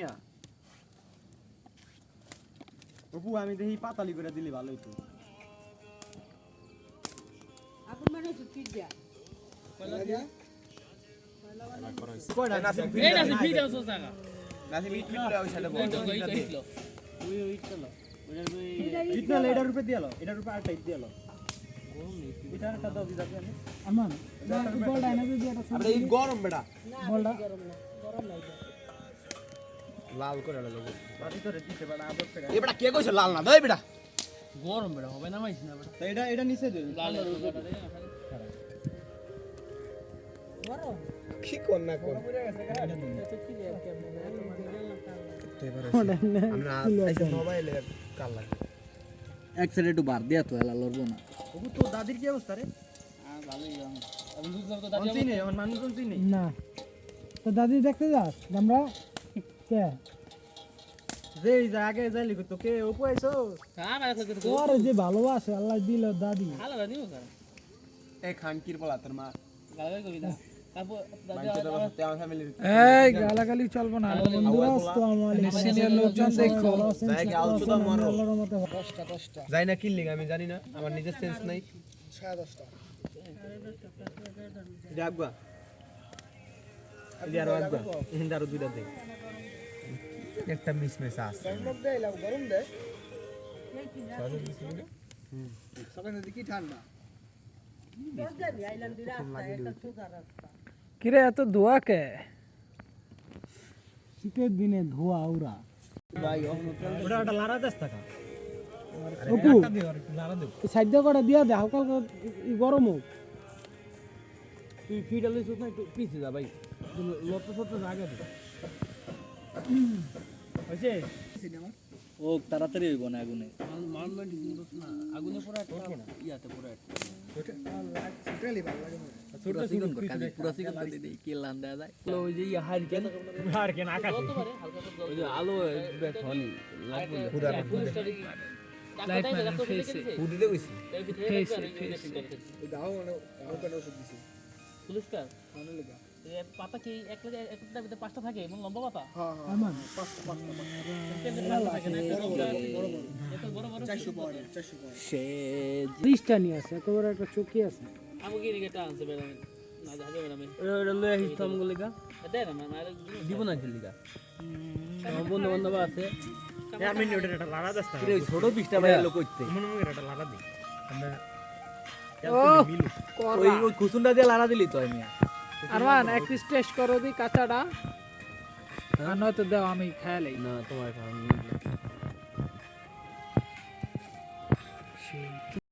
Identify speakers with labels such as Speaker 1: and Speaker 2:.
Speaker 1: মিয়া অপু আমি দেখি পাতালি করে দিলি ভালো হইতো
Speaker 2: আপন মানে সুতি দিয়া
Speaker 1: কয়লা দিয়া
Speaker 3: কয়টা
Speaker 1: নাসিম
Speaker 4: এই নাসিম ফ্রি দাও সস টাকা
Speaker 1: নাসিম ইট মিট ওই সাইডে বল
Speaker 4: ওই চলো
Speaker 1: ইটনা এটার রূপে দিয়ালো এটার রূপে আরটা ইট দিয়ালো এটার একটা দাও দিদা আমি
Speaker 3: আমান বলটা এনে দিবি এটা
Speaker 1: আরে এই গরম বেটা
Speaker 3: বলটা
Speaker 2: গরম লাগে
Speaker 1: লাল করে লাগো বাড়ি ধরে দিতে বেটা আবার ফেরা এ বেটা কে কইছে লাল না দই বেটা
Speaker 4: গরম বেড়া হবে না মাইছ না বেড়া
Speaker 1: তো এটা নিচে দে
Speaker 4: লাল রুকাটা দে
Speaker 2: গরম
Speaker 1: কি কোন না কোন
Speaker 2: তো কি রে কেমনে
Speaker 1: আমরা আইছে মোবাইলে কাল লাগে
Speaker 5: এক সাইডে একটু বার দিয়া তো এলা লড়বো না
Speaker 1: ওগু তো দাদির কি অবস্থা রে
Speaker 4: ভালোই আমি দুধ তো দাদি
Speaker 1: চিনি এখন মানুষজন চিনি
Speaker 3: না তো দাদি দেখতে যাস আমরা কে
Speaker 1: যে আগে যাইলি তো কে উপু আইছো
Speaker 4: কার আছে তো
Speaker 3: তোর যে ভালোবাসে আল্লাহ দিল দাদি
Speaker 4: ভালো দিও স্যার
Speaker 1: এই খানকির বলা তোর মা
Speaker 4: গালাগালি করবি না তারপর
Speaker 1: মানছে তো বসতে আমার ফ্যামিলির
Speaker 3: এই গালাগালি চলবো না বন্ধুরা আসসালামু আলাইকুম সিনিয়র লোকজন দেখো
Speaker 1: যাই কি আউছো তো মারো
Speaker 3: আল্লাহর মতে
Speaker 1: যাই না কিল আমি জানি না আমার নিজের সেন্স নাই
Speaker 3: 10:30টা
Speaker 1: যাগবা ইয়ারো আগবা হিন্দারো দুইটা দে একটা মিস মেস আছে
Speaker 3: গরম দে সকালে দেখি ঠান্ডা
Speaker 2: বসবি আইলাম দি রাস্তা একটা সোজা রাস্তা
Speaker 3: কিরে এত ধোয়া কে শীতের দিনে ধোয়া উড়া
Speaker 1: ভাই ওটা একটা লারা দেশ টাকা
Speaker 3: অপু
Speaker 1: একটা দিও আর একটু লারা দেও
Speaker 3: সাইড করে দিয়া দে হালকা হালকা গরম হোক
Speaker 1: তুই ফিডাল দিছিস না একটু পিছে যা ভাই লত সত জায়গা দে হইছে
Speaker 5: ও তাড়াতাড়ি হইব না আগুনে
Speaker 4: মানমেন্ট কিন্তু না আগুনে পুরো একটা ইয়াতে পুরো একটা
Speaker 5: পুরা সিগন কর কালি পুরা সিগন করে দেই কি লান দেয়া যায়
Speaker 1: ওই যে হারিকেন হারিকেন আকাশে
Speaker 4: পারে হালকা করে
Speaker 1: ওই যে আলো দেখুন লাগবে
Speaker 4: লাইট ম্যান ফেসে
Speaker 1: ফুডিতে কইছি
Speaker 3: দাও মানে কেন ওষুধ দিছি
Speaker 4: পুলিশকার এই পাতা কি একটা ভিতরে পাঁচটা থাকে এবং লম্বা পাতা
Speaker 3: আমান
Speaker 4: বড় বড়
Speaker 3: 400 পাওয়ার
Speaker 5: সে
Speaker 3: 20টা নিয়ে আছে একেবারে একটা চকি আছে
Speaker 4: আমি কি দিকে টানছে বেড়া না যাবে বেড়া আমি
Speaker 1: ওটা লয়ে হিস্তাম গলিকা
Speaker 4: দেখ না না
Speaker 1: দিব না খেলিকা আমার বন্ধু বান্ধব আছে আমি ওটা একটা লারা দেস্তা
Speaker 5: ছোট পিসটা ভাই লোক কইতে
Speaker 1: মনে মনে একটা লারা দি আমরা
Speaker 5: ওই কুসুনটা দিয়ে লাড়া দিলি তো আমি
Speaker 3: আরমান এক পিস টেস্ট করো দি কাঁচাটা আর নয়তো দাও আমি খেয়ালাই
Speaker 1: না তোমার